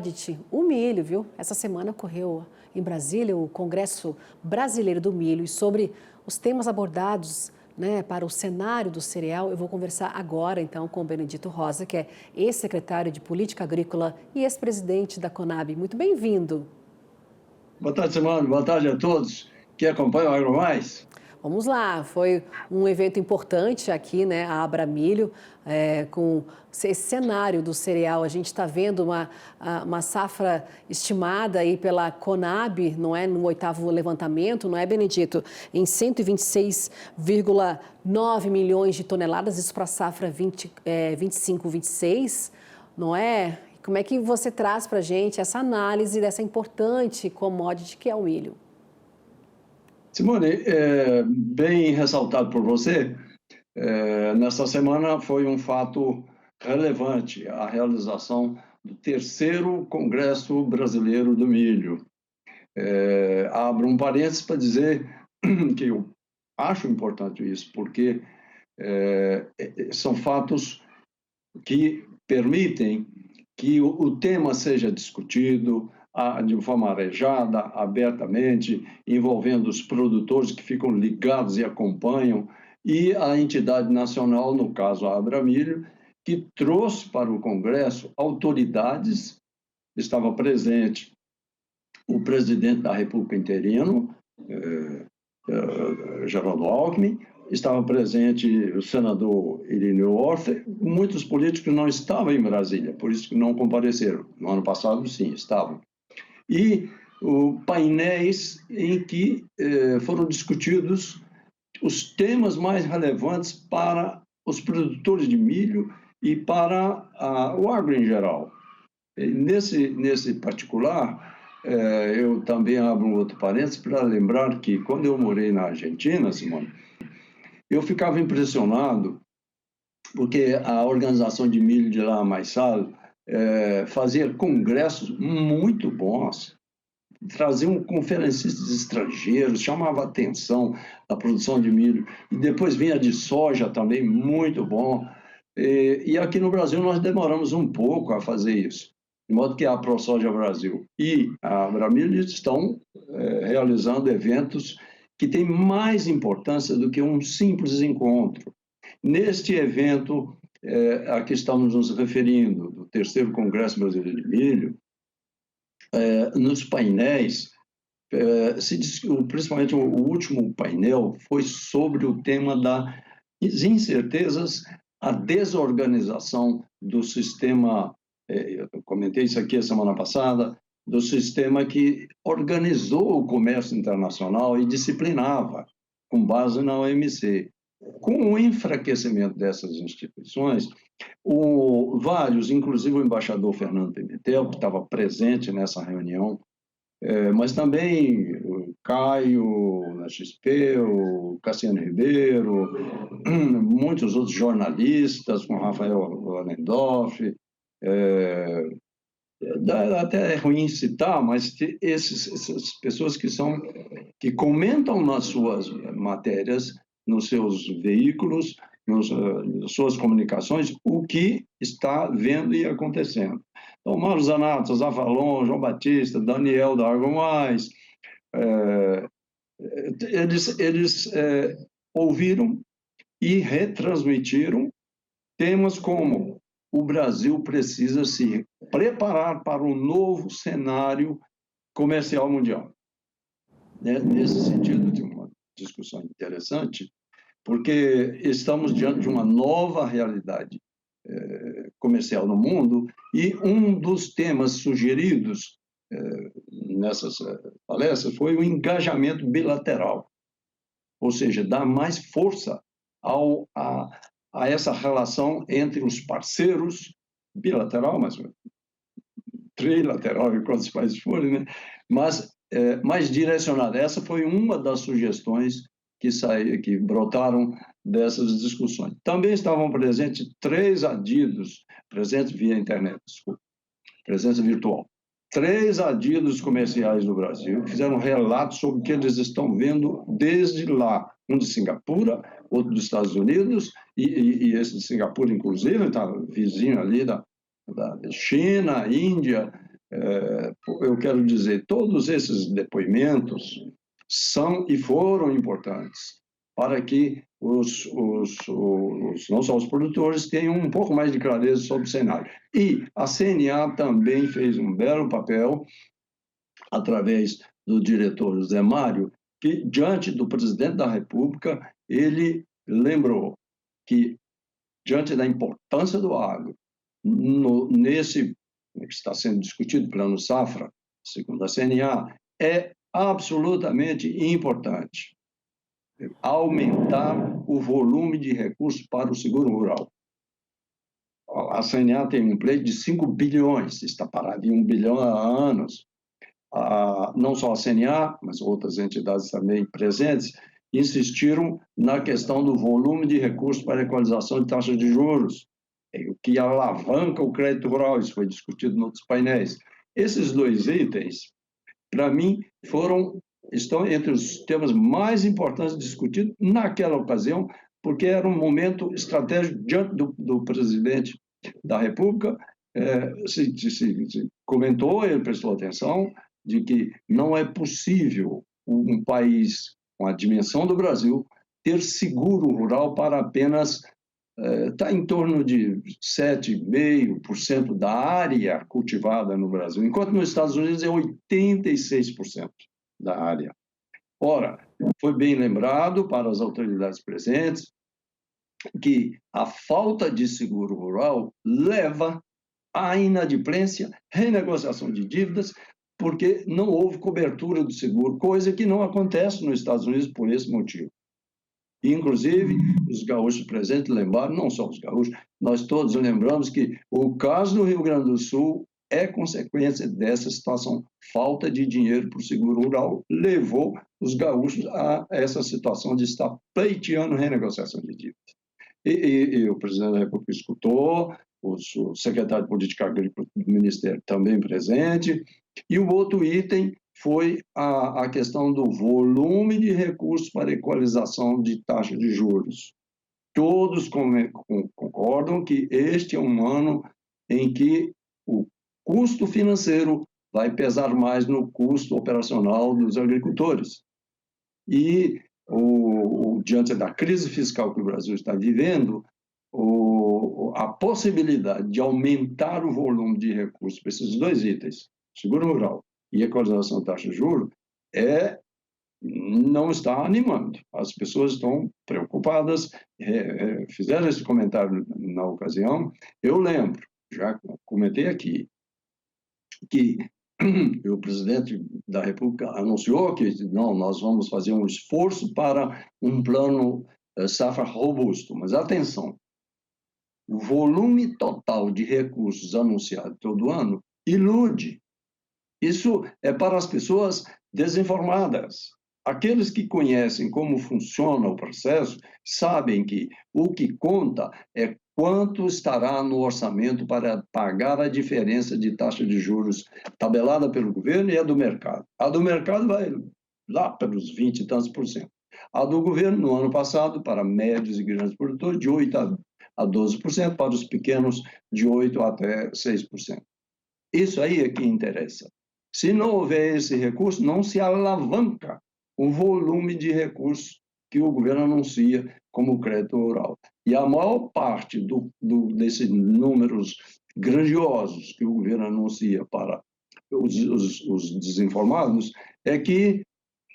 commodity, o milho, viu? Essa semana ocorreu em Brasília o Congresso Brasileiro do Milho e sobre os temas abordados, né, para o cenário do cereal, eu vou conversar agora, então, com o Benedito Rosa, que é ex-secretário de Política Agrícola e ex-presidente da Conab. Muito bem-vindo. Boa tarde, Simone. Boa tarde a todos que acompanham o AgroMais. Vamos lá, foi um evento importante aqui, né, a Abramilho, com esse cenário do cereal. A gente está vendo uma safra estimada aí pela Conab, não é, no 8º levantamento, não é, Benedito? Em 126,9 milhões de toneladas, isso para a safra 25-26, não é? Como é que você traz para a gente essa análise dessa importante commodity que é o milho? Simone, bem ressaltado por você, nesta semana foi um fato relevante a realização do 3º Congresso Brasileiro do Milho. Abro um parênteses para dizer que eu acho importante isso, porque são fatos que permitem que o tema seja discutido de forma arejada, abertamente, envolvendo os produtores que ficam ligados e acompanham, e a entidade nacional, no caso a Abramilho, que trouxe para o Congresso autoridades, estava presente o presidente da República interino, Geraldo Alckmin, estava presente o senador Irineu Orfer, muitos políticos não estavam em Brasília, por isso que não compareceram. No ano passado, sim, estavam. E painéis em que foram discutidos os temas mais relevantes para os produtores de milho e para o agro em geral. Nesse particular, eu também abro um outro parênteses para lembrar que, quando eu morei na Argentina, Simone, eu ficava impressionado porque a organização de milho de lá, a Maissal, fazia congressos muito bons, traziam conferencistas estrangeiros, chamava a atenção da produção de milho, e depois vinha de soja também, muito bom. E aqui no Brasil nós demoramos um pouco a fazer isso, de modo que a ProSoja Brasil e a Abramilho estão realizando eventos que têm mais importância do que um simples encontro. Neste evento a que estamos nos referindo, do 3º Congresso Brasileiro de Milho, nos painéis, principalmente o último painel foi sobre o tema das incertezas, a desorganização do sistema, eu comentei isso aqui a semana passada, do sistema que organizou o comércio internacional e disciplinava, com base na OMC. Com o enfraquecimento dessas instituições, vários, inclusive o embaixador Fernando Pimentel, que estava presente nessa reunião, mas também o Caio, na XP, o Cassiano Ribeiro, muitos outros jornalistas, com Rafael Wallendoff, até é ruim citar, mas essas pessoas que comentam nas suas matérias, nos seus veículos, nas suas comunicações, o que está vendo e acontecendo. Então, Mauro Zanato, Zavalon, João Batista, Daniel da AgroMais, eles ouviram e retransmitiram temas como o Brasil precisa se preparar para um novo cenário comercial mundial. Nesse sentido, tem uma discussão interessante, porque estamos diante de uma nova realidade comercial no mundo, e um dos temas sugeridos nessas palestras foi o engajamento bilateral, ou seja, dar mais força a essa relação entre os parceiros, bilateral, mas trilateral, enquanto os países forem, né? Mas mais direcionada. Essa foi uma das sugestões que brotaram dessas discussões. Também estavam presentes 3 adidos, presentes via internet, desculpa, presença virtual. 3 adidos comerciais do Brasil que fizeram relatos sobre o que eles estão vendo desde lá. Um de Singapura, outro dos Estados Unidos, e esse de Singapura, inclusive, está vizinho ali da China, Índia, eu quero dizer, todos esses depoimentos são e foram importantes para que não só os produtores tenham um pouco mais de clareza sobre o cenário. E a CNA também fez um belo papel, através do diretor José Mário, que, diante do presidente da República, ele lembrou que, diante da importância do agro, nesse que está sendo discutido, Plano Safra, segundo a CNA, é absolutamente importante aumentar o volume de recursos para o seguro rural. A CNA tem um pleito de 5 bilhões, está parado em 1 bilhão há anos. Não só a CNA, mas outras entidades também presentes, insistiram na questão do volume de recursos para a equalização de taxas de juros, o que alavanca o crédito rural, isso foi discutido em outros painéis. Esses dois itens, para mim, estão entre os temas mais importantes discutidos naquela ocasião, porque era um momento estratégico diante do presidente da República. Se comentou, ele prestou atenção, de que não é possível um país com a dimensão do Brasil ter seguro rural para apenas está em torno de 7,5% da área cultivada no Brasil, enquanto nos Estados Unidos é 86% da área. Ora, foi bem lembrado para as autoridades presentes que a falta de seguro rural leva à inadimplência, renegociação de dívidas, porque não houve cobertura do seguro, coisa que não acontece nos Estados Unidos por esse motivo. Inclusive, os gaúchos presentes lembraram, não só os gaúchos, nós todos lembramos que o caso do Rio Grande do Sul é consequência dessa situação. Falta de dinheiro para o seguro rural levou os gaúchos a essa situação de estar pleiteando renegociação de dívidas. E o presidente da República escutou, o secretário de Política Agrícola do Ministério também presente, e o outro item foi a questão do volume de recursos para equalização de taxa de juros. Todos concordam que este é um ano em que o custo financeiro vai pesar mais no custo operacional dos agricultores. E, diante da crise fiscal que o Brasil está vivendo, a possibilidade de aumentar o volume de recursos para esses dois itens, seguro rural e equalização da taxa de juros, não está animando. As pessoas estão preocupadas, fizeram esse comentário na ocasião. Eu lembro, já comentei aqui, que o presidente da República anunciou que nós vamos fazer um esforço para um plano safra robusto. Mas atenção, o volume total de recursos anunciado todo ano ilude. Isso é para as pessoas desinformadas. Aqueles que conhecem como funciona o processo sabem que o que conta é quanto estará no orçamento para pagar a diferença de taxa de juros tabelada pelo governo e a do mercado. A do mercado vai lá pelos 20 e tantos por cento. A do governo, no ano passado, para médios e grandes produtores, de 8% a 12%, para os pequenos, de 8% até 6%. Isso aí é que interessa. Se não houver esse recurso, não se alavanca o volume de recursos que o governo anuncia como crédito rural. E a maior parte desses números grandiosos que o governo anuncia para os desinformados é que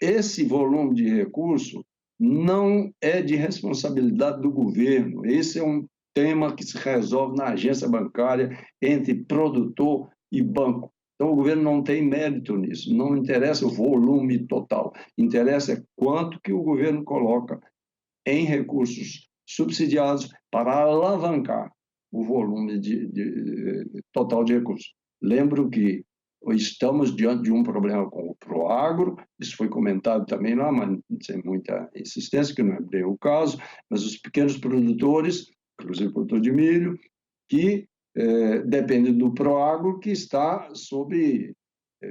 esse volume de recurso não é de responsabilidade do governo. Esse é um tema que se resolve na agência bancária entre produtor e banco. Então, o governo não tem mérito nisso, não interessa o volume total, interessa quanto que o governo coloca em recursos subsidiados para alavancar o volume total de recursos. Lembro que estamos diante de um problema com o Proagro, isso foi comentado também lá, mas sem muita insistência, que não é bem o caso, mas os pequenos produtores, inclusive o produtor de milho, que depende do Proagro, que está sob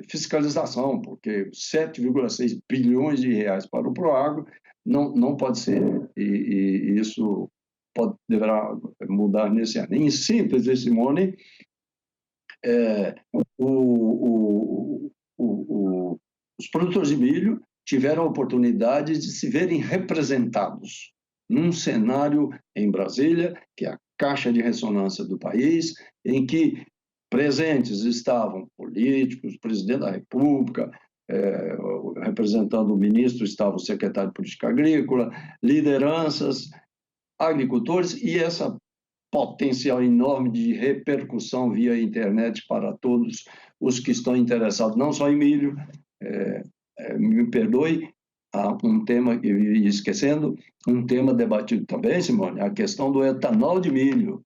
fiscalização, porque 7,6 bilhões de reais para o Proagro não pode ser, e isso deverá mudar nesse ano. Em síntese, Simone, É, o, os produtores de milho tiveram a oportunidade de se verem representados num cenário em Brasília, que é a caixa de ressonância do país, em que presentes estavam políticos, presidente da República, representando o ministro, estava o secretário de Política Agrícola, lideranças, agricultores, e essa potencial enorme de repercussão via internet para todos os que estão interessados, não só em milho. Me perdoe, há um tema, eu ia esquecendo, um tema debatido também, Simone, a questão do etanol de milho.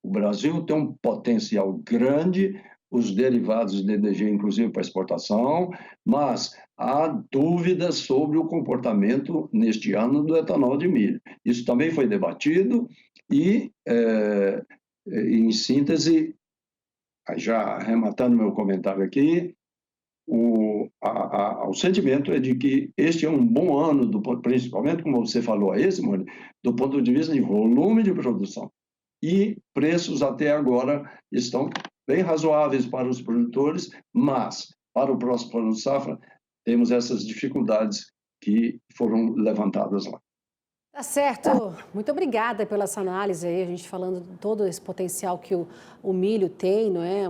O Brasil tem um potencial grande, os derivados de DDG, inclusive para exportação, mas há dúvidas sobre o comportamento neste ano do etanol de milho. Isso também foi debatido e, em síntese, já arrematando meu comentário aqui, o sentimento é de que este é um bom ano, principalmente, como você falou aí, Simone, do ponto de vista de volume de produção. E preços até agora estão bem razoáveis para os produtores, mas para o próximo ano de safra temos essas dificuldades que foram levantadas lá. Tá certo. Muito obrigada pela essa análise aí, a gente falando de todo esse potencial que o milho tem, não é?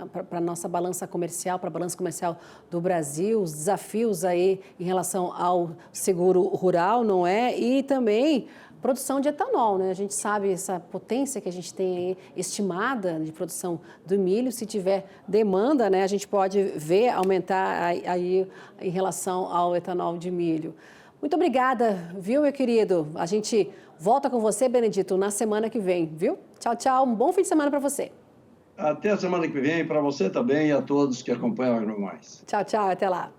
Para a nossa balança comercial, para a balança comercial do Brasil, os desafios aí em relação ao seguro rural, não é? E também produção de etanol, né? A gente sabe essa potência que a gente tem aí estimada de produção do milho. Se tiver demanda, né, a gente pode ver aumentar aí em relação ao etanol de milho. Muito obrigada, viu, meu querido? A gente volta com você, Benedito, na semana que vem, viu? Tchau, tchau. Um bom fim de semana para você. Até a semana que vem, para você também e a todos que acompanham a AgroMais. Tchau, tchau. Até lá.